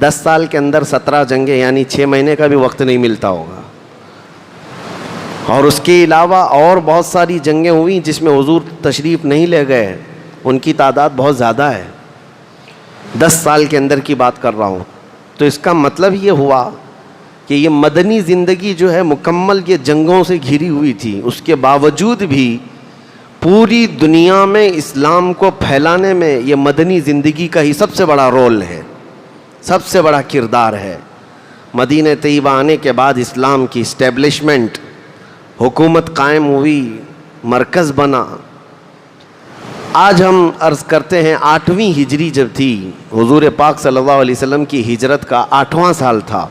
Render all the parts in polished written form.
10 سال کے اندر 17 جنگیں، یعنی 6 مہینے کا بھی وقت نہیں ملتا ہوگا. اور اس کے علاوہ اور بہت ساری جنگیں ہوئیں جس میں حضور تشریف نہیں لے گئے، ان کی تعداد بہت زیادہ ہے. 10 سال کے اندر کی بات کر رہا ہوں. تو اس کا مطلب یہ ہوا کہ یہ مدنی زندگی جو ہے مکمل یہ جنگوں سے گھری ہوئی تھی. اس کے باوجود بھی پوری دنیا میں اسلام کو پھیلانے میں یہ مدنی زندگی کا ہی سب سے بڑا رول ہے، سب سے بڑا کردار ہے. مدینہ طیبہ آنے کے بعد اسلام کی اسٹیبلشمنٹ، حکومت قائم ہوئی، مرکز بنا. آج ہم عرض کرتے ہیں 8ویں ہجری جب تھی، حضور پاک صلی اللہ علیہ وسلم کی ہجرت کا 8واں سال تھا.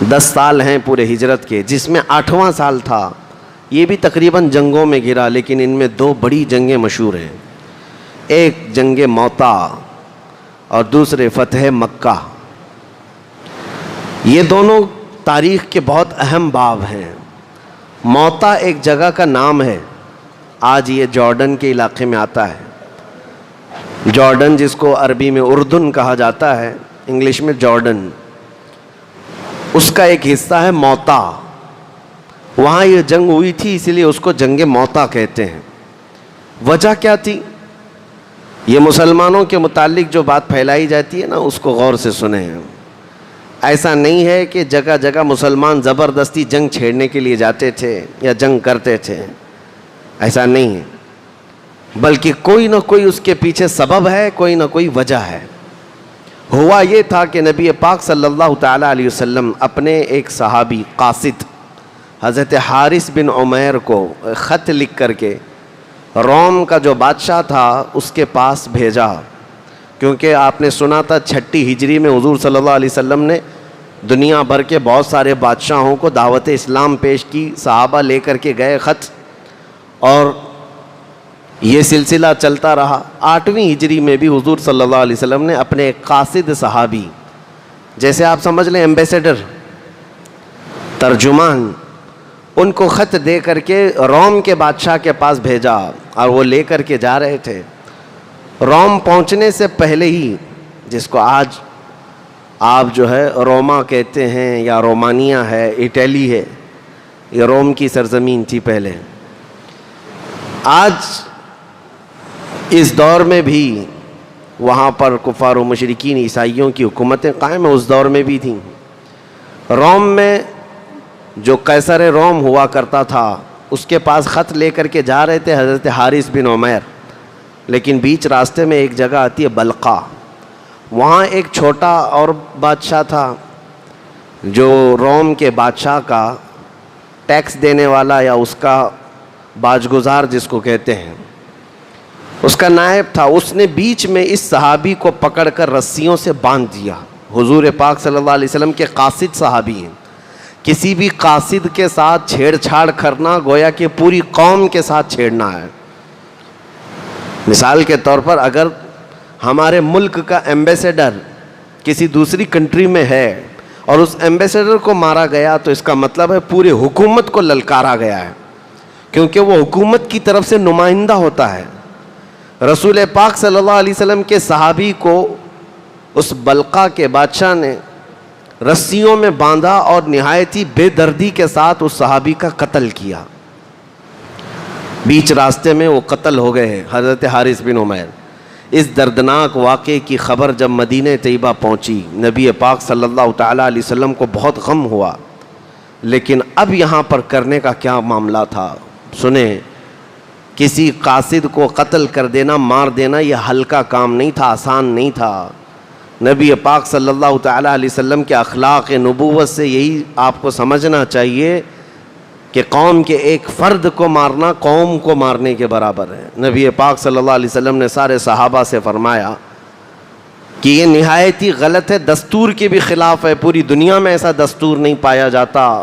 10 سال ہیں پورے ہجرت کے، جس میں 8واں سال تھا. یہ بھی تقریباً جنگوں میں گھرا، لیکن ان میں 2 بڑی جنگیں مشہور ہیں. ایک جنگ موتا اور دوسرے فتح مکہ. یہ دونوں تاریخ کے بہت اہم باب ہیں. موتا ایک جگہ کا نام ہے، آج یہ جارڈن کے علاقے میں آتا ہے. جارڈن جس کو عربی میں اردن کہا جاتا ہے، انگلش میں جارڈن، اس کا ایک حصہ ہے موتا. وہاں یہ جنگ ہوئی تھی، اسی لیے اس کو جنگ موتا کہتے ہیں. وجہ کیا تھی؟ یہ مسلمانوں کے متعلق جو بات پھیلائی جاتی ہے نا، اس کو غور سے سنیں. ایسا نہیں ہے کہ جگہ جگہ مسلمان زبردستی جنگ چھیڑنے کے لیے جاتے تھے یا جنگ کرتے تھے، ایسا نہیں ہے. بلکہ کوئی نہ کوئی اس کے پیچھے سبب ہے، کوئی نہ کوئی وجہ ہے. ہوا یہ تھا کہ نبی پاک صلی اللہ تعالیٰ علیہ وسلم اپنے ایک صحابی قاصد حضرت حارث بن عمیر کو خط لکھ کر کے روم کا جو بادشاہ تھا اس کے پاس بھیجا. کیونکہ آپ نے سنا تھا 6 ہجری میں حضور صلی اللہ علیہ وسلم نے دنیا بھر کے بہت سارے بادشاہوں کو دعوت اسلام پیش کی. صحابہ لے کر کے گئے خط، اور یہ سلسلہ چلتا رہا. 8ویں ہجری میں بھی حضور صلی اللہ علیہ وسلم نے اپنے ایک قاصد صحابی، جیسے آپ سمجھ لیں ایمبیسیڈر، ترجمان، ان کو خط دے کر کے روم کے بادشاہ کے پاس بھیجا. اور وہ لے کر کے جا رہے تھے. روم پہنچنے سے پہلے ہی، جس کو آج آپ جو ہے روما کہتے ہیں یا رومانیہ ہے، اٹلی ہے، یہ روم کی سرزمین تھی پہلے. آج اس دور میں بھی وہاں پر کفار و مشرکین عیسائیوں کی حکومتیں قائم ہیں، اس دور میں بھی تھیں. روم میں جو قیصر روم ہوا کرتا تھا، اس کے پاس خط لے کر کے جا رہے تھے حضرت حارث بن عمیر. لیکن بیچ راستے میں ایک جگہ آتی ہے بلقا. وہاں ایک چھوٹا اور بادشاہ تھا جو روم کے بادشاہ کا ٹیکس دینے والا، یا اس کا باجگزار جس کو کہتے ہیں، اس کا نائب تھا. اس نے بیچ میں اس صحابی کو پکڑ کر رسیوں سے باندھ دیا. حضور پاک صلی اللہ علیہ وسلم کے قاصد صحابی ہیں. کسی بھی قاصد کے ساتھ چھیڑ چھاڑ کرنا گویا کہ پوری قوم کے ساتھ چھیڑنا ہے. مثال کے طور پر اگر ہمارے ملک کا ایمبیسیڈر کسی دوسری کنٹری میں ہے اور اس ایمبیسیڈر کو مارا گیا، تو اس کا مطلب ہے پورے حکومت کو للکارا گیا ہے، کیونکہ وہ حکومت کی طرف سے نمائندہ ہوتا ہے. رسول پاک صلی اللہ علیہ وسلم کے صحابی کو اس بلقا کے بادشاہ نے رسیوں میں باندھا اور نہایت ہی بے دردی کے ساتھ اس صحابی کا قتل کیا. بیچ راستے میں وہ قتل ہو گئے حضرت حارث بن عمیر. اس دردناک واقعے کی خبر جب مدینہ طیبہ پہنچی، نبی پاک صلی اللہ تعالیٰ علیہ وسلم کو بہت غم ہوا. لیکن اب یہاں پر کرنے کا کیا معاملہ تھا سنیں. کسی قاصد کو قتل کر دینا، مار دینا، یہ ہلکا کام نہیں تھا، آسان نہیں تھا. نبی پاک صلی اللہ تعالیٰ علیہ وسلم کے اخلاق نبوت سے یہی آپ کو سمجھنا چاہیے کہ قوم کے ایک فرد کو مارنا قوم کو مارنے کے برابر ہے. نبی پاک صلی اللہ علیہ وسلم نے سارے صحابہ سے فرمایا کہ یہ نہایت ہی غلط ہے، دستور کے بھی خلاف ہے. پوری دنیا میں ایسا دستور نہیں پایا جاتا،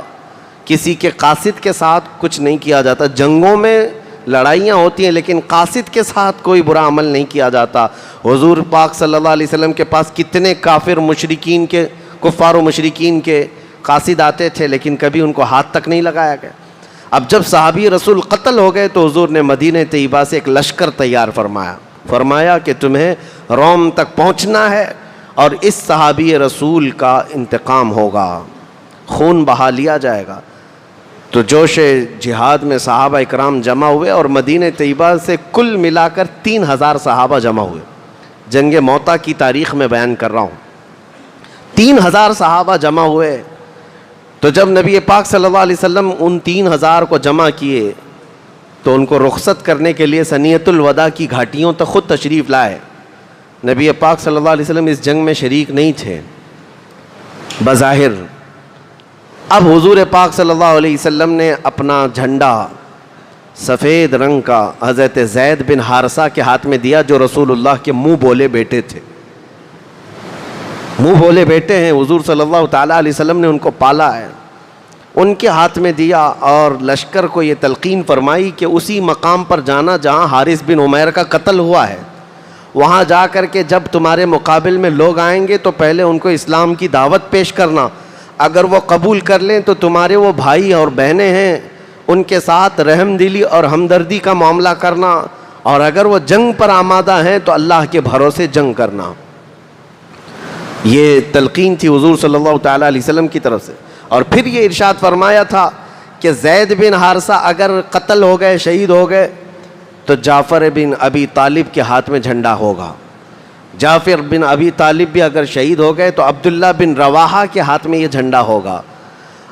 کسی کے قاصد کے ساتھ کچھ نہیں کیا جاتا. جنگوں میں لڑائیاں ہوتی ہیں لیکن قاصد کے ساتھ کوئی برا عمل نہیں کیا جاتا. حضور پاک صلی اللہ علیہ وسلم کے پاس کتنے کافر مشرکین کے، کفار و مشرکین کے قاصد آتے تھے، لیکن کبھی ان کو ہاتھ تک نہیں لگایا گیا. اب جب صحابی رسول قتل ہو گئے تو حضور نے مدینہ طیبہ سے ایک لشکر تیار فرمایا کہ تمہیں روم تک پہنچنا ہے اور اس صحابی رسول کا انتقام ہوگا، خون بہا لیا جائے گا۔ تو جوش جہاد میں صحابہ اکرام جمع ہوئے اور مدینہ طیبہ سے کل ملا کر 3000 صحابہ جمع ہوئے۔ جنگ موطا کی تاریخ میں بیان کر رہا ہوں، 3000 صحابہ جمع ہوئے۔ تو جب نبی پاک صلی اللہ علیہ وسلم ان 3000 کو جمع کیے تو ان کو رخصت کرنے کے لیے ثنیۃ الوداع کی گھاٹیوں تک خود تشریف لائے۔ نبی پاک صلی اللہ علیہ وسلم اس جنگ میں شریک نہیں تھے بظاہر۔ اب حضور پاک صلی اللہ علیہ وسلم نے اپنا جھنڈا سفید رنگ کا حضرت زید بن حارثہ کے ہاتھ میں دیا، جو رسول اللہ کے منہ بولے بیٹے تھے، منہ بولے بیٹے ہیں، حضور صلی اللہ تعالیٰ علیہ وسلم نے ان کو پالا ہے، ان کے ہاتھ میں دیا اور لشکر کو یہ تلقین فرمائی کہ اسی مقام پر جانا جہاں حارث بن عمیر کا قتل ہوا ہے، وہاں جا کر کے جب تمہارے مقابل میں لوگ آئیں گے تو پہلے ان کو اسلام کی دعوت پیش کرنا، اگر وہ قبول کر لیں تو تمہارے وہ بھائی اور بہنیں ہیں ان کے ساتھ رحم دلی اور ہمدردی کا معاملہ کرنا، اور اگر وہ جنگ پر آمادہ ہیں تو اللہ کے بھروسے جنگ کرنا۔ یہ تلقین تھی حضور صلی اللہ تعالیٰ علیہ وسلم کی طرف سے۔ اور پھر یہ ارشاد فرمایا تھا کہ زید بن حارثہ اگر قتل ہو گئے، شہید ہو گئے تو جعفر بن ابی طالب کے ہاتھ میں جھنڈا ہوگا، جعفر بن ابی طالب بھی اگر شہید ہو گئے تو عبداللہ بن رواحہ کے ہاتھ میں یہ جھنڈا ہوگا،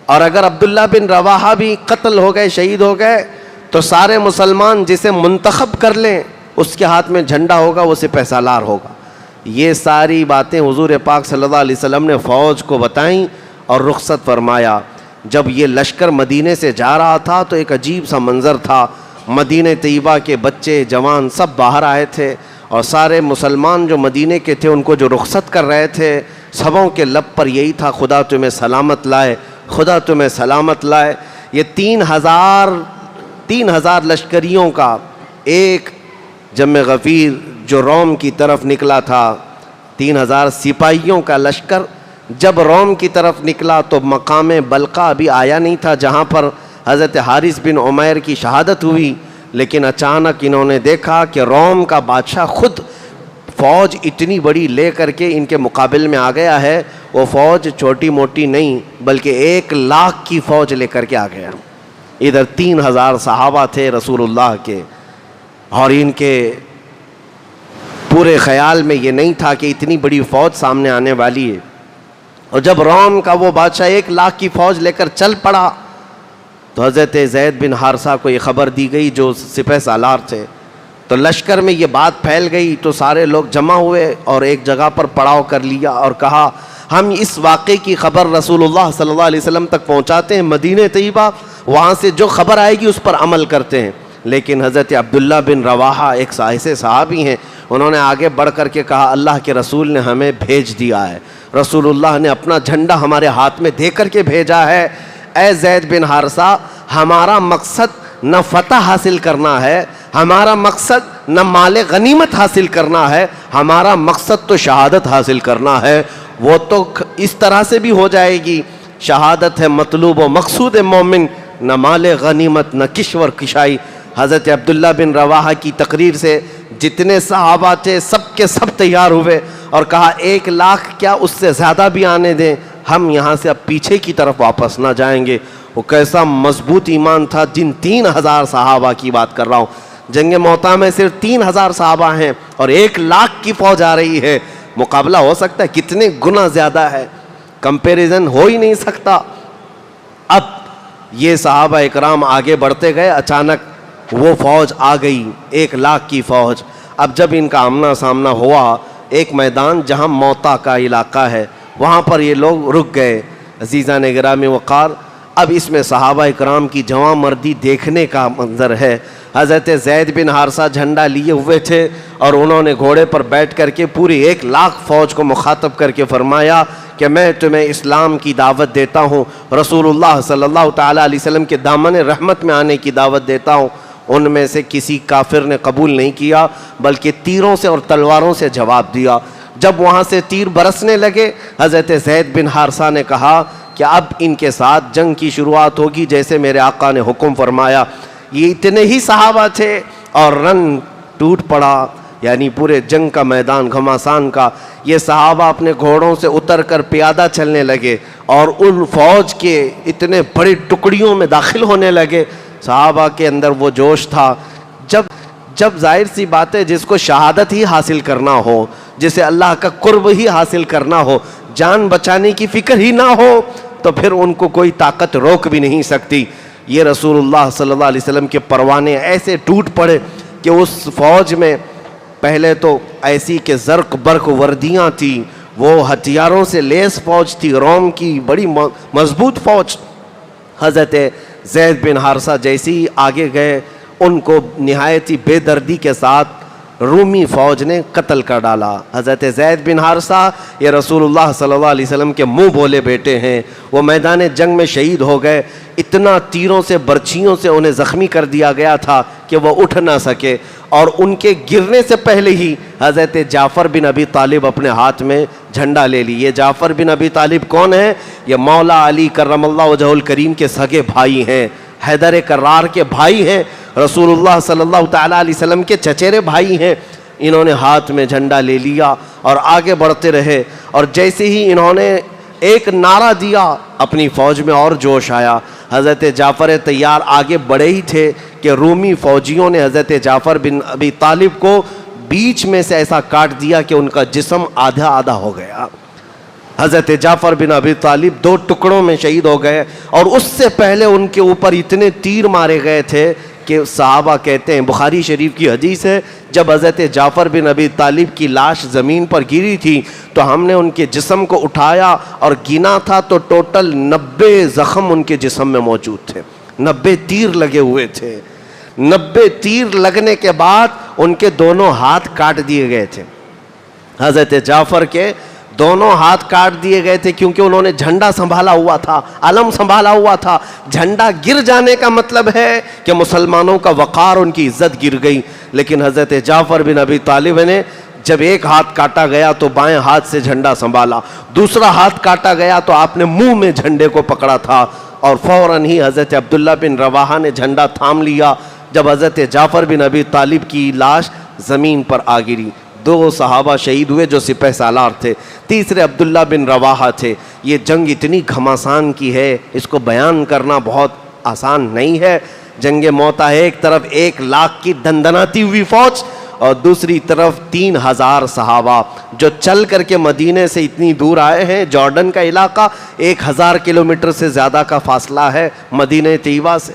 اور اگر عبداللہ بن رواحہ بھی قتل ہو گئے، شہید ہو گئے تو سارے مسلمان جسے منتخب کر لیں اس کے ہاتھ میں جھنڈا ہوگا، وہ سپہ سالار ہوگا۔ یہ ساری باتیں حضور پاک صلی اللہ علیہ وسلم نے فوج کو بتائیں اور رخصت فرمایا۔ جب یہ لشکر مدینے سے جا رہا تھا تو ایک عجیب سا منظر تھا، مدینہ طیبہ کے بچے جوان سب باہر آئے تھے، اور سارے مسلمان جو مدینے کے تھے ان کو جو رخصت کر رہے تھے، سبوں کے لب پر یہی تھا، خدا تمہیں سلامت لائے، خدا تمہیں سلامت لائے۔ یہ 3000 لشکریوں کا ایک جم غفیر جو روم کی طرف نکلا تھا، 3000 سپاہیوں کا لشکر جب روم کی طرف نکلا تو مقام بلقا ابھی آیا نہیں تھا جہاں پر حضرت حارث بن عمیر کی شہادت ہوئی، لیکن اچانک انہوں نے دیکھا کہ روم کا بادشاہ خود فوج اتنی بڑی لے کر کے ان کے مقابل میں آ گیا ہے۔ وہ فوج چھوٹی موٹی نہیں بلکہ 1,00,000 کی فوج لے کر کے آ گیا۔ ادھر 3000 صحابہ تھے رسول اللہ کے، اور ان کے پورے خیال میں یہ نہیں تھا کہ اتنی بڑی فوج سامنے آنے والی ہے۔ اور جب روم کا وہ بادشاہ 1,00,000 کی فوج لے کر چل پڑا تو حضرت زید بن حارثہ کو یہ خبر دی گئی جو سپہ سالار تھے، تو لشکر میں یہ بات پھیل گئی تو سارے لوگ جمع ہوئے اور ایک جگہ پر پڑاؤ کر لیا اور کہا ہم اس واقعے کی خبر رسول اللہ صلی اللہ علیہ وسلم تک پہنچاتے ہیں، مدینہ طیبہ وہاں سے جو خبر آئے گی اس پر عمل کرتے ہیں۔ لیکن حضرت عبداللہ بن رواحہ ایک ایسے صحابی ہیں، انہوں نے آگے بڑھ کر کے کہا اللہ کے رسول نے ہمیں بھیج دیا ہے، رسول اللہ نے اپنا جھنڈا ہمارے ہاتھ میں دے کر کے بھیجا ہے۔ اے زید بن حارثہ، ہمارا مقصد نہ فتح حاصل کرنا ہے، ہمارا مقصد نہ مال غنیمت حاصل کرنا ہے، ہمارا مقصد تو شہادت حاصل کرنا ہے۔ وہ تو اس طرح سے بھی ہو جائے گی، شہادت ہے مطلوب و مقصود مومن، نہ مال غنیمت نہ کشور کشائی۔ حضرت عبداللہ بن رواحہ کی تقریر سے جتنے صحابہ تھے سب کے سب تیار ہوئے اور کہا 1,00,000 کیا اس سے زیادہ بھی آنے دیں، ہم یہاں سے اب پیچھے کی طرف واپس نہ جائیں گے۔ وہ کیسا مضبوط ایمان تھا، جن 3000 صحابہ کی بات کر رہا ہوں، جنگ موطا میں صرف 3000 صحابہ ہیں اور 1,00,000 کی فوج آ رہی ہے، مقابلہ ہو سکتا ہے؟ کتنے گنا زیادہ ہے، کمپیریزن ہو ہی نہیں سکتا۔ اب یہ صحابہ اکرام آگے بڑھتے گئے، اچانک وہ فوج آ گئی، 1,00,000 کی فوج۔ اب جب ان کا آمنا سامنا ہوا، ایک میدان جہاں موطا کا علاقہ ہے وہاں پر یہ لوگ رک گئے۔ عزیزان گرامی وقار، اب اس میں صحابہ اکرام کی جواں مردی دیکھنے کا منظر ہے۔ حضرت زید بن حارثہ جھنڈا لیے ہوئے تھے اور انہوں نے گھوڑے پر بیٹھ کر کے پوری 1,00,000 فوج کو مخاطب کر کے فرمایا کہ میں تمہیں اسلام کی دعوت دیتا ہوں، رسول اللہ صلی اللہ تعالیٰ علیہ وسلم کے دامن رحمت میں آنے کی دعوت دیتا ہوں۔ ان میں سے کسی کافر نے قبول نہیں کیا بلکہ تیروں سے اور تلواروں سے جواب دیا۔ جب وہاں سے تیر برسنے لگے، حضرت زید بن حارثہ نے کہا کہ اب ان کے ساتھ جنگ کی شروعات ہوگی جیسے میرے آقا نے حکم فرمایا۔ یہ اتنے ہی صحابہ تھے اور رن ٹوٹ پڑا، یعنی پورے جنگ کا میدان گھمسان کا، یہ صحابہ اپنے گھوڑوں سے اتر کر پیادہ چلنے لگے اور ان فوج کے اتنے بڑی ٹکڑیوں میں داخل ہونے لگے۔ صحابہ کے اندر وہ جوش تھا، جب ظاہر سی بات ہے جس کو شہادت ہی حاصل کرنا ہو، جسے اللہ کا قرب ہی حاصل کرنا ہو، جان بچانے کی فکر ہی نہ ہو، تو پھر ان کو کوئی طاقت روک بھی نہیں سکتی۔ یہ رسول اللہ صلی اللہ علیہ وسلم کے پروانے ایسے ٹوٹ پڑے کہ اس فوج میں پہلے تو ایسی کہ زرق برق وردیاں تھیں، وہ ہتھیاروں سے لیس فوج تھی، روم کی بڑی مضبوط فوج۔ حضرت زید بن حارثہ جیسے ہی آگے گئے، ان کو نہایت ہی بے دردی کے ساتھ رومی فوج نے قتل کر ڈالا۔ حضرت زید بن حارثہ یہ رسول اللہ صلی اللہ علیہ وسلم کے منہ بولے بیٹے ہیں، وہ میدان جنگ میں شہید ہو گئے۔ اتنا تیروں سے برچھیوں سے انہیں زخمی کر دیا گیا تھا کہ وہ اٹھ نہ سکے، اور ان کے گرنے سے پہلے ہی حضرت جعفر بن ابی طالب اپنے ہاتھ میں جھنڈا لے لی۔ یہ جعفر بن ابی طالب کون ہے؟ یہ مولا علی کرم اللہ وجہہ الکریم کے سگے بھائی ہیں، حیدر کرار کے بھائی ہیں، رسول اللہ صلی اللہ تعالیٰ علیہ وسلم کے چچیرے بھائی ہیں۔ انہوں نے ہاتھ میں جھنڈا لے لیا اور آگے بڑھتے رہے، اور جیسے ہی انہوں نے ایک نعرہ دیا اپنی فوج میں اور جوش آیا۔ حضرت جعفر طیار آگے بڑھے ہی تھے کہ رومی فوجیوں نے حضرت جعفر بن ابی طالب کو بیچ میں سے ایسا کاٹ دیا کہ ان کا جسم آدھا آدھا ہو گیا۔ حضرت جعفر بن ابی طالب 2 ٹکڑوں میں شہید ہو گئے، اور اس سے پہلے ان کے اوپر اتنے تیر مارے گئے تھے کہ صحابہ کہتے ہیں، بخاری شریف کی حدیث ہے، جب حضرت جعفر بن ابی طالب کی لاش زمین پر گری تھی تو ہم نے ان کے جسم کو اٹھایا اور گنا تھا تو ٹوٹل 90 زخم ان کے جسم میں موجود تھے، 90 تیر لگے ہوئے تھے۔ 90 تیر لگنے کے بعد ان کے دونوں ہاتھ کاٹ دیے گئے تھے۔ حضرت جعفر کے دونوں ہاتھ کاٹ دیے گئے تھے کیونکہ انہوں نے جھنڈا سنبھالا ہوا تھا، علم سنبھالا ہوا تھا۔ جھنڈا گر جانے کا مطلب ہے کہ مسلمانوں کا وقار، ان کی عزت گر گئی۔ لیکن حضرت جعفر بن ابی طالب نے جب ایک ہاتھ کاٹا گیا تو بائیں ہاتھ سے جھنڈا سنبھالا، دوسرا ہاتھ کاٹا گیا تو آپ نے منہ میں جھنڈے کو پکڑا تھا، اور فوراً ہی حضرت عبداللہ بن رواحہ نے جھنڈا تھام لیا جب حضرت جعفر بن ابی طالب کی لاش زمین پر آ گری۔ 2 صحابہ شہید ہوئے جو سپہ سالار تھے، تیسرے عبداللہ بن رواحہ تھے۔ یہ جنگ اتنی گھمسان کی ہے، اس کو بیان کرنا بہت آسان نہیں ہے۔ جنگ موتا ہے، ایک طرف 1 لاکھ کی دندناتی ہوئی فوج، اور دوسری طرف 3000 صحابہ جو چل کر کے مدینے سے اتنی دور آئے ہیں۔ جارڈن کا علاقہ 1000 کلومیٹر سے زیادہ کا فاصلہ ہے مدینہ طیبہ سے۔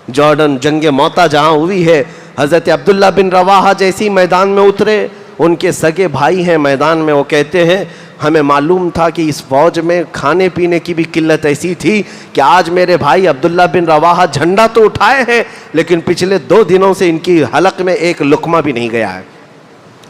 جارڈن جنگ موتا جہاں ہوئی ہے، حضرت عبداللہ بن رواحہ جیسی میدان میں اترے، ان کے سگے بھائی ہیں میدان میں، وہ کہتے ہیں ہمیں معلوم تھا کہ اس فوج میں کھانے پینے کی بھی قلت ایسی تھی کہ آج میرے بھائی عبداللہ بن رواحہ جھنڈا تو اٹھائے ہیں لیکن پچھلے 2 دنوں سے ان کی حلق میں ایک لقمہ بھی نہیں گیا ہے۔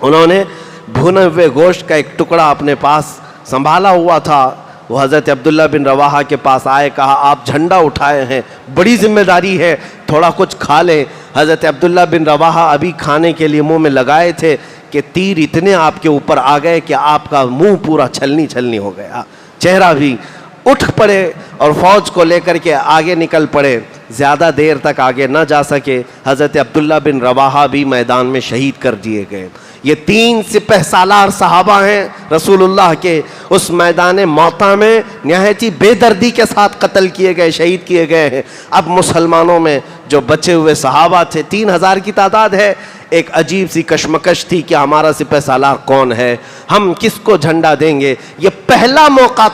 انہوں نے بھنے ہوئے گوشت کا ایک ٹکڑا اپنے پاس سنبھالا ہوا تھا، وہ حضرت عبداللہ بن رواحہ کے پاس آئے، کہا آپ جھنڈا اٹھائے ہیں، بڑی ذمہ داری ہے، تھوڑا کچھ کھا لیں۔ حضرت عبداللہ بن رواحہ ابھی کھانے کے لیے منہ میں لگائے تھے کہ تیر اتنے آپ کے اوپر آ گئے کہ آپ کا منہ پورا چھلنی چھلنی ہو گیا، چہرہ بھی۔ اٹھ پڑے اور فوج کو لے کر کے آگے نکل پڑے، زیادہ دیر تک آگے نہ جا سکے، حضرت عبداللہ بن رواحہ بھی میدان میں شہید کر دیے گئے۔ یہ 3 سپہ سالار صحابہ ہیں رسول اللہ کے، اس میدان موتا میں نہایت ہی بے دردی کے ساتھ قتل کیے گئے، شہید کیے گئے ہیں۔ اب مسلمانوں میں جو بچے ہوئے صحابہ تھے 3000 کی تعداد ہے، ایک عجیب سی کشمکش تھی کہ ہمارا سپہ سالار کون ہے، ہم کس کو جھنڈا دیں گے۔ یہ پہلا موقع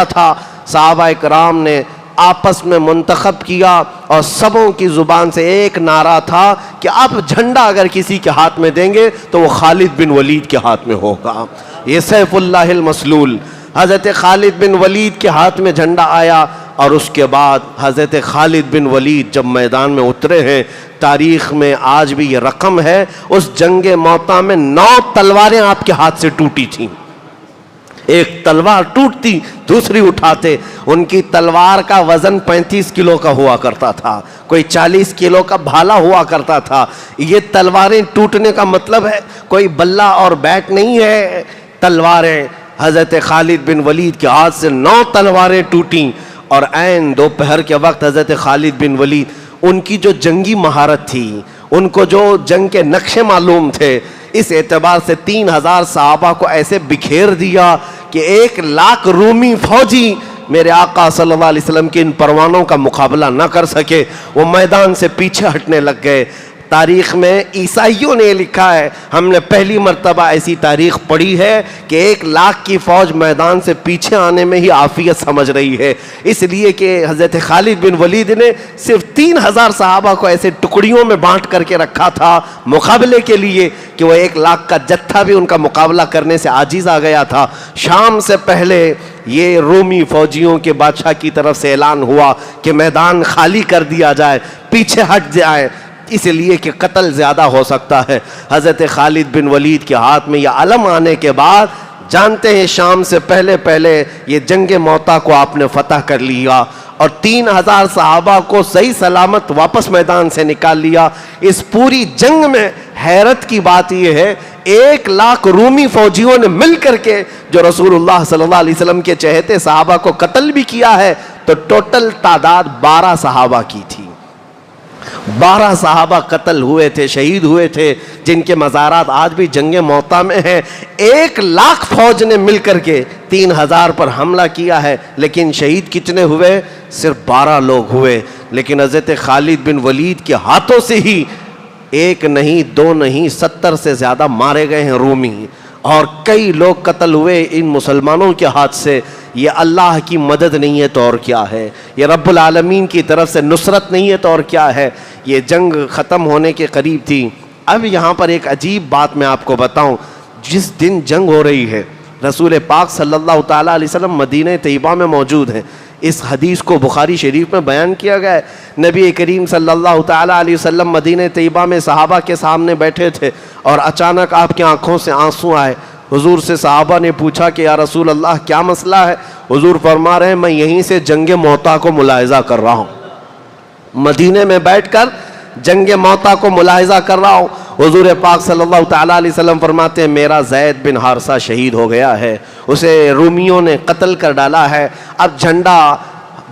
تھا صحابہ کرام نے آپس میں منتخب کیا، اور سبوں کی زبان سے ایک نعرہ تھا کہ اب جھنڈا اگر کسی کے ہاتھ میں دیں گے تو وہ خالد بن ولید کے ہاتھ میں ہوگا۔ یہ سیف اللہ المسلول، حضرت خالد بن ولید کے ہاتھ میں جھنڈا آیا، اور اس کے بعد حضرت خالد بن ولید جب میدان میں اترے ہیں، تاریخ میں آج بھی یہ رقم ہے، اس جنگ موتا میں 9 تلواریں آپ کے ہاتھ سے ٹوٹی تھیں۔ ایک تلوار ٹوٹتی دوسری اٹھاتے، ان کی تلوار کا وزن 35 کلو کا ہوا کرتا تھا، کوئی 40 کلو کا بھالا ہوا کرتا تھا۔ یہ تلواریں ٹوٹنے کا مطلب ہے کوئی بلہ اور بیٹ نہیں ہے، تلواریں۔ حضرت خالد بن ولید کے ہاتھ سے 9 تلواریں ٹوٹیں، اور عین دوپہر کے وقت حضرت خالد بن ولید، ان کی جو جنگی مہارت تھی، ان کو جو جنگ کے نقشے معلوم تھے، اس اعتبار سے 3000 صحابہ کو ایسے بکھیر دیا کہ 1,00,000 رومی فوجی میرے آقا صلی اللہ علیہ وسلم کے ان پروانوں کا مقابلہ نہ کر سکے، وہ میدان سے پیچھے ہٹنے لگ گئے۔ تاریخ میں عیسائیوں نے لکھا ہے، ہم نے پہلی مرتبہ ایسی تاریخ پڑھی ہے کہ 1,00,000 کی فوج میدان سے پیچھے آنے میں ہی عافیت سمجھ رہی ہے، اس لیے کہ حضرت خالد بن ولید نے صرف 3000 صحابہ کو ایسے ٹکڑیوں میں بانٹ کر کے رکھا تھا مقابلے کے لیے کہ وہ 1,00,000 کا جتھا بھی ان کا مقابلہ کرنے سے عاجز آ گیا تھا۔ شام سے پہلے یہ رومی فوجیوں کے بادشاہ کی طرف سے اعلان ہوا کہ میدان خالی کر دیا جائے، پیچھے ہٹ جائے، اس لیے کہ قتل زیادہ ہو سکتا ہے۔ حضرت خالد بن ولید کے ہاتھ میں یہ علم آنے کے بعد جانتے ہیں شام سے پہلے یہ جنگ موتا کو آپ نے فتح کر لیا اور 3000 صحابہ کو صحیح سلامت واپس میدان سے نکال لیا۔ اس پوری جنگ میں حیرت کی بات یہ ہے 1,00,000 رومی فوجیوں نے مل کر کے جو رسول اللہ صلی اللہ علیہ وسلم کے چہتے صحابہ کو قتل بھی کیا ہے، تو ٹوٹل تعداد 12 صحابہ کی تھی۔ 12 صحابہ قتل ہوئے تھے، شہید ہوئے تھے، جن کے مزارات آج بھی جنگ موتا میں ہیں۔ 1,00,000 فوج نے مل کر کے 3000 پر حملہ کیا ہے، لیکن شہید کتنے ہوئے؟ صرف 12 لوگ ہوئے۔ لیکن حضرت خالد بن ولید کے ہاتھوں سے ہی 1 نہیں 2 نہیں 70 سے زیادہ مارے گئے ہیں رومی، اور کئی لوگ قتل ہوئے ان مسلمانوں کے ہاتھ سے۔ یہ اللہ کی مدد نہیں ہے تو اور کیا ہے، یہ رب العالمین کی طرف سے نصرت نہیں ہے تو اور کیا ہے۔ یہ جنگ ختم ہونے کے قریب تھی۔ اب یہاں پر ایک عجیب بات میں آپ کو بتاؤں، جس دن جنگ ہو رہی ہے رسول پاک صلی اللہ تعالیٰ علیہ وسلم مدینہ طیبہ میں موجود ہیں۔ اس حدیث کو بخاری شریف میں بیان کیا گیا ہے، نبی کریم صلی اللہ تعالیٰ علیہ وسلم مدینہ طیبہ میں صحابہ کے سامنے بیٹھے تھے اور اچانک آپ کی آنکھوں سے آنسو آئے۔ حضور سے صحابہ نے پوچھا کہ یا رسول اللہ کیا مسئلہ ہے؟ حضور فرما رہے ہیں میں یہیں سے جنگ موتا کو ملاحظہ کر رہا ہوں، مدینے میں بیٹھ کر جنگ موتا کو ملاحظہ کر رہا ہوں۔ حضور پاک صلی اللہ تعالیٰ علیہ وسلم فرماتے ہیں میرا زید بن حارثہ شہید ہو گیا ہے، اسے رومیوں نے قتل کر ڈالا ہے، اب جھنڈا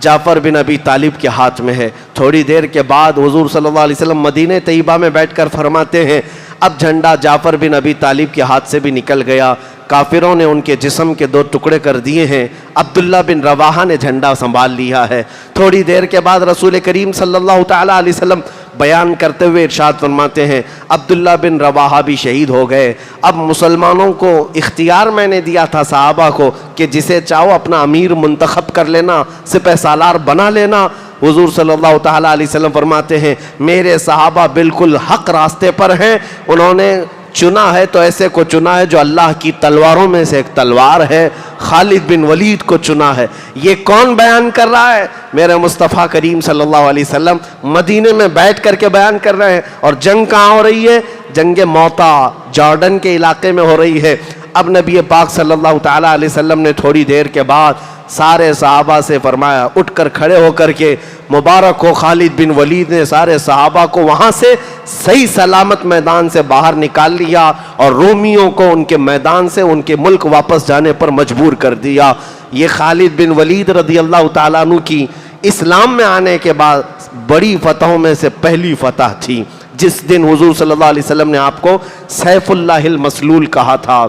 جعفر بن ابی طالب کے ہاتھ میں ہے۔ تھوڑی دیر کے بعد حضور صلی اللہ علیہ وسلم مدینہ طیبہ میں بیٹھ کر فرماتے ہیں اب جھنڈا جعفر بن ابی طالب کے ہاتھ سے بھی نکل گیا، کافروں نے ان کے جسم کے 2 ٹکڑے کر دیے ہیں، عبداللہ بن رواحہ نے جھنڈا سنبھال لیا ہے۔ تھوڑی دیر کے بعد رسول کریم صلی اللہ تعالیٰ علیہ وسلم بیان کرتے ہوئے ارشاد فرماتے ہیں عبداللہ بن رواحہ بھی شہید ہو گئے۔ اب مسلمانوں کو اختیار میں نے دیا تھا صحابہ کو کہ جسے چاہو اپنا امیر منتخب کر لینا، سپہ سالار بنا لینا۔ حضور صلی اللہ تعالیٰ علیہ وسلم فرماتے ہیں میرے صحابہ بالکل حق راستے پر ہیں، انہوں نے چنا ہے تو ایسے کو چنا ہے جو اللہ کی تلواروں میں سے ایک تلوار ہے، خالد بن ولید کو چنا ہے۔ یہ کون بیان کر رہا ہے؟ میرے مصطفیٰ کریم صلی اللہ علیہ وسلم مدینے میں بیٹھ کر کے بیان کر رہے ہیں۔ اور جنگ کہاں ہو رہی ہے؟ جنگ موتا جارڈن کے علاقے میں ہو رہی ہے۔ اب نبی پاک صلی اللہ تعالیٰ علیہ وسلم نے تھوڑی دیر کے بعد سارے صحابہ سے فرمایا اٹھ کر کھڑے ہو کر کے مبارک ہو خالد بن ولید نے سارے صحابہ کو وہاں سے صحیح سلامت میدان سے باہر نکال لیا اور رومیوں کو ان کے میدان سے ان کے ملک واپس جانے پر مجبور کر دیا۔ یہ خالد بن ولید رضی اللہ تعالیٰ عنہ کی اسلام میں آنے کے بعد بڑی فتحوں میں سے پہلی فتح تھی، جس دن حضور صلی اللہ علیہ وسلم نے آپ کو سیف اللہ المسلول کہا تھا۔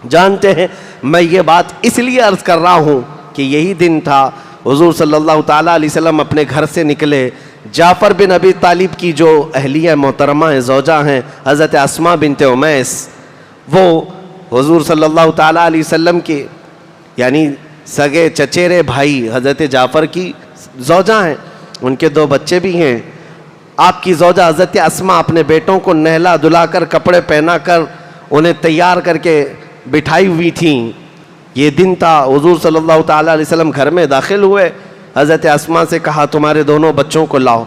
جانتے ہیں میں یہ بات اس لیے عرض کر رہا ہوں کہ یہی دن تھا حضور صلی اللہ تعالیٰ علیہ وسلم اپنے گھر سے نکلے، جعفر بن ابی طالب کی جو اہلیہ محترمہ ہیں، زوجہ ہیں، حضرت اسماء بنت امیس، وہ حضور صلی اللہ تعالیٰ علیہ وسلم کے یعنی سگے چچیرے بھائی حضرت جعفر کی زوجہ ہیں، ان کے 2 بچے بھی ہیں۔ آپ کی زوجہ حضرت اسماء اپنے بیٹوں کو نہلا دھلا کر کپڑے پہنا کر انہیں تیار کر کے بٹھائی ہوئی تھیں۔ یہ دن تھا، حضور صلی اللہ تعالیٰ علیہ وسلم گھر میں داخل ہوئے، حضرت اسماء سے کہا تمہارے دونوں بچوں کو لاؤ۔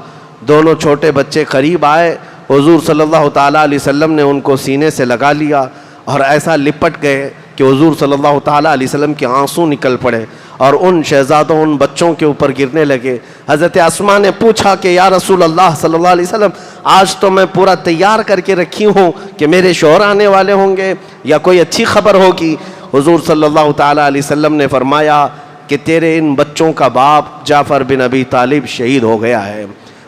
دونوں چھوٹے بچے قریب آئے، حضور صلی اللہ تعالیٰ علیہ وسلم نے ان کو سینے سے لگا لیا اور ایسا لپٹ گئے کہ حضور صلی اللہ تعالیٰ علیہ وسلم کے آنسو نکل پڑے اور ان شہزادوں ان بچوں کے اوپر گرنے لگے۔ حضرت اسماء نے پوچھا کہ یا رسول اللہ صلی اللہ علیہ وسلم آج تو میں پورا تیار کر کے رکھی ہوں کہ میرے شوہر آنے والے ہوں گے یا کوئی اچھی خبر ہوگی۔ حضور صلی اللہ تعالیٰ علیہ وسلم نے فرمایا کہ تیرے ان بچوں کا باپ جعفر بن ابی طالب شہید ہو گیا ہے۔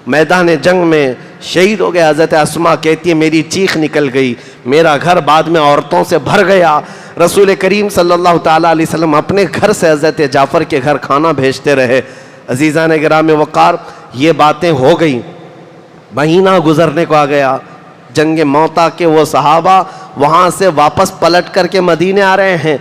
میدان جنگ میں شہید ہو گئے. حضرت اسما کہتی ہے میری چیخ نکل گئی, میرا گھر بعد میں عورتوں سے بھر گیا. رسول کریم صلی اللہ تعالیٰ علیہ وسلم اپنے گھر سے حضرت جعفر کے گھر کھانا بھیجتے رہے. عزیزان گرام وقار, یہ باتیں ہو گئیں. مہینہ گزرنے کو آ گیا. جنگ موتا کے وہ صحابہ وہاں سے واپس پلٹ کر کے مدینے آ رہے ہیں.